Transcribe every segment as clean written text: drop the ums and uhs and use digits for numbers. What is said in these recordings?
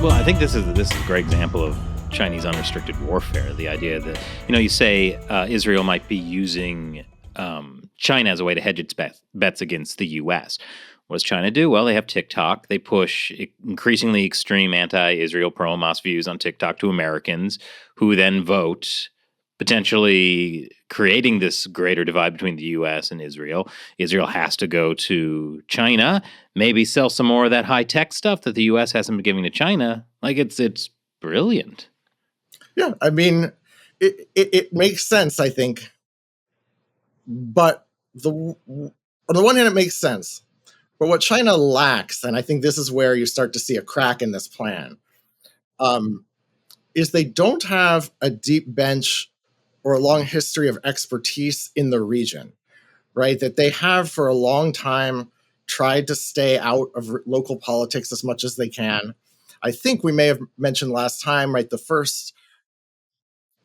Well, I think this is a great example of Chinese unrestricted warfare. The idea that, you say Israel might be using China as a way to hedge its bets against the U.S. What does China do? Well, they have TikTok. They push increasingly extreme anti-Israel, pro-Hamas views on TikTok to Americans who then vote, potentially creating this greater divide between the U.S. and Israel. Israel has to go to China, maybe sell some more of that high-tech stuff that the U.S. hasn't been giving to China. Like, it's brilliant. Yeah, I mean, it makes sense, I think. But on the one hand, it makes sense. But what China lacks, and I think this is where you start to see a crack in this plan, is they don't have a deep bench or a long history of expertise in the region, right? That they have for a long time tried to stay out of local politics as much as they can. I think we may have mentioned last time, right? The first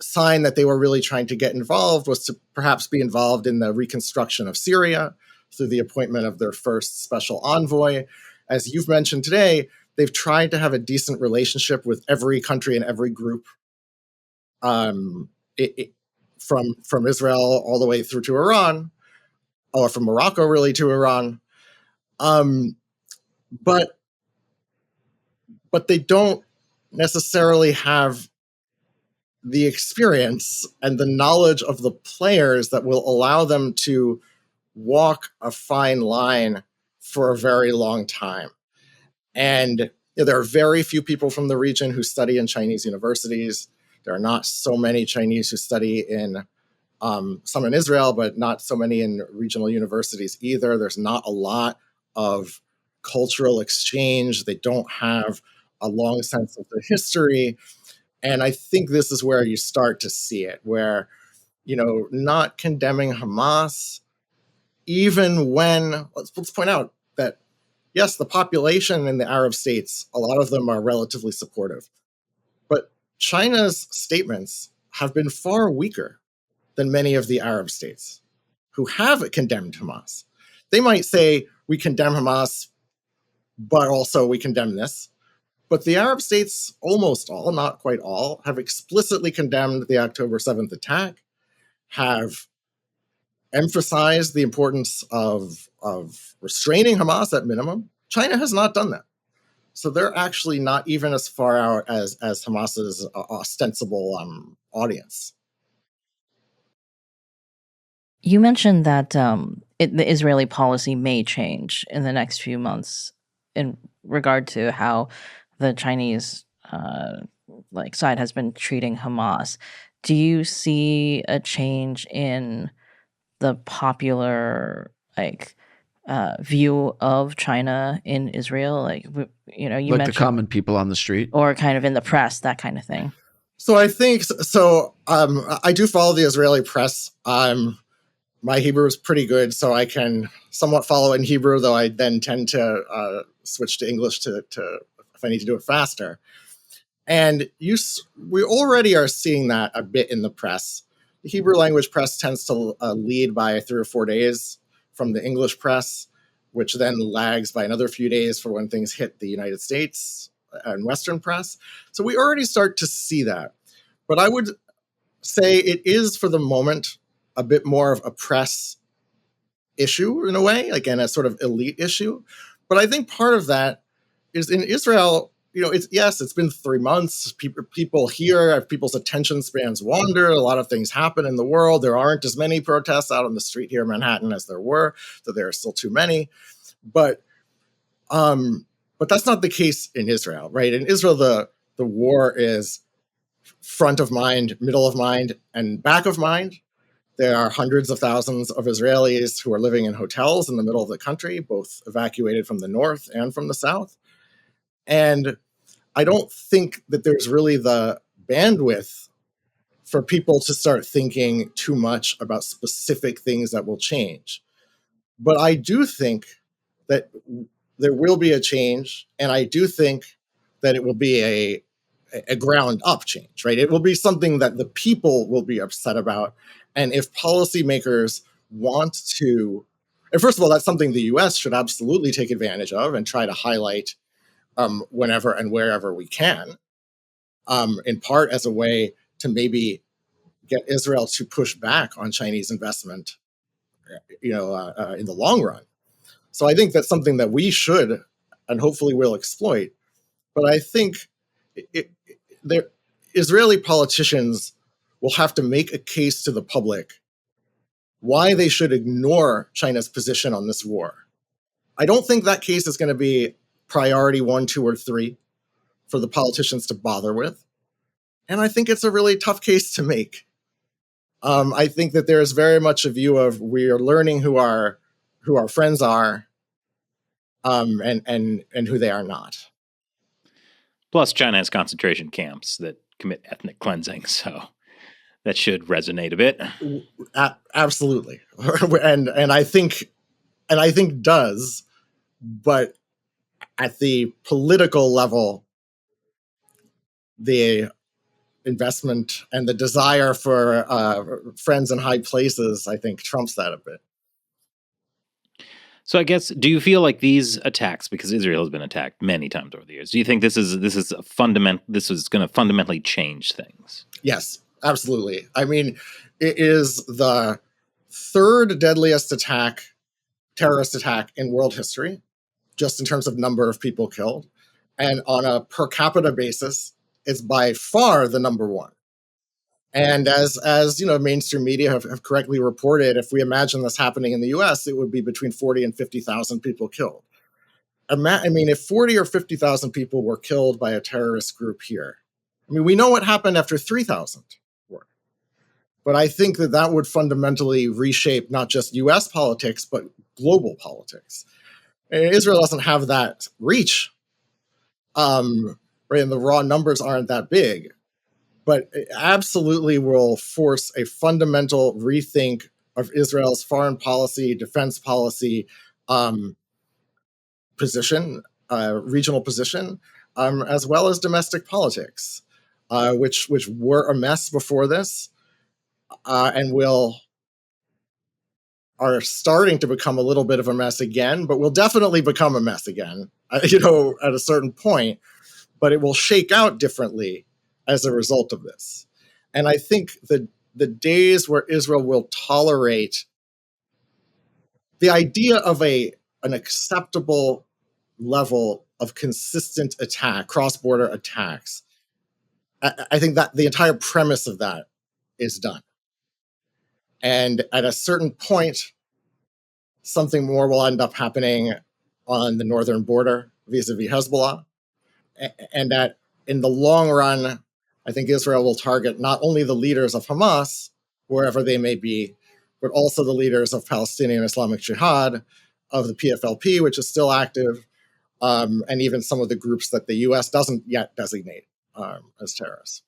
sign that they were really trying to get involved was to perhaps be involved in the reconstruction of Syria through the appointment of their first special envoy. As you've mentioned today, they've tried to have a decent relationship with every country and every group, from Israel all the way through to Iran, or from Morocco really to Iran. But they don't necessarily have the experience and the knowledge of the players that will allow them to walk a fine line for a very long time. And there are very few people from the region who study in Chinese universities. There are not so many Chinese who study in some in Israel, but not so many in regional universities either. There's not a lot of cultural exchange. They don't have a long sense of the history. And I think this is where you start to see it, where, not condemning Hamas, even when, let's point out that, yes, the population in the Arab states, a lot of them are relatively supportive. But China's statements have been far weaker than many of the Arab states who have condemned Hamas. They might say, we condemn Hamas, but also we condemn this. But the Arab states, almost all, not quite all, have explicitly condemned the October 7th attack, have emphasized the importance of restraining Hamas at minimum. China has not done that. So they're actually not even as far out as Hamas's ostensible audience. You mentioned that the Israeli policy may change in the next few months in regard to how the Chinese side has been treating Hamas. Do you see a change in the popular view of China in Israel? You mentioned the common people on the street, or kind of in the press, that kind of thing. So I think so. I do follow the Israeli press. My Hebrew is pretty good, so I can somewhat follow in Hebrew, though I then tend to switch to English to if I need to do it faster. And we already are seeing that a bit in the press. The Hebrew language press tends to lead by 3 or 4 days from the English press, which then lags by another few days for when things hit the United States and Western press. So we already start to see that. But I would say it is, for the moment, a bit more of a press issue in a way, and a sort of elite issue. But I think part of that is in Israel, it's been 3 months. People here, people's attention spans wander. A lot of things happen in the world. There aren't as many protests out on the street here in Manhattan as there were, so there are still too many. But that's not the case in Israel, right? In Israel, the war is front of mind, middle of mind, and back of mind. There are hundreds of thousands of Israelis who are living in hotels in the middle of the country, both evacuated from the north and from the south. And I don't think that there's really the bandwidth for people to start thinking too much about specific things that will change. But I do think that there will be a change, and I do think that it will be a ground-up change, right? It will be something that the people will be upset about. And if policymakers want to, and first of all, that's something the U.S. should absolutely take advantage of and try to highlight whenever and wherever we can, in part as a way to maybe get Israel to push back on Chinese investment, in the long run. So I think that's something that we should and hopefully will exploit. But I think there, Israeli politicians will have to make a case to the public why they should ignore China's position on this war. I don't think that case is going to be priority 1, 2, or 3 for the politicians to bother with. And I think it's a really tough case to make. I think that there is very much a view of we are learning who our friends are, and who they are not. Plus, China has concentration camps that commit ethnic cleansing, so that should resonate a bit. Absolutely, and I think does, but at the political level, the investment and the desire for friends in high places, I think, trumps that a bit. So I guess, do you feel like these attacks, because Israel has been attacked many times over the years, do you think this is going to fundamentally change things? Yes, absolutely. I mean, it is the third deadliest terrorist attack in world history, just in terms of number of people killed. And on a per capita basis, it's by far the number one. And as mainstream media have correctly reported, if we imagine this happening in the US, it would be between 40 and 50,000 people killed. I mean, if 40 or 50,000 people were killed by a terrorist group here, I mean, we know what happened after 3,000 were. But I think that would fundamentally reshape not just US politics, but global politics. And Israel doesn't have that reach, right? And the raw numbers aren't that big. But it absolutely will force a fundamental rethink of Israel's foreign policy, defense policy, position, regional position, as well as domestic politics, which were a mess before this, and are starting to become a little bit of a mess again, but will definitely become a mess again, at a certain point. But it will shake out differently as a result of this. And I think the days where Israel will tolerate the idea of an acceptable level of consistent attack, cross-border attacks, I think that the entire premise of that is done. And at a certain point, something more will end up happening on the northern border vis-a-vis Hezbollah. And that in the long run, I think Israel will target not only the leaders of Hamas, wherever they may be, but also the leaders of Palestinian Islamic Jihad, of the PFLP, which is still active, and even some of the groups that the U.S. doesn't yet designate as terrorists.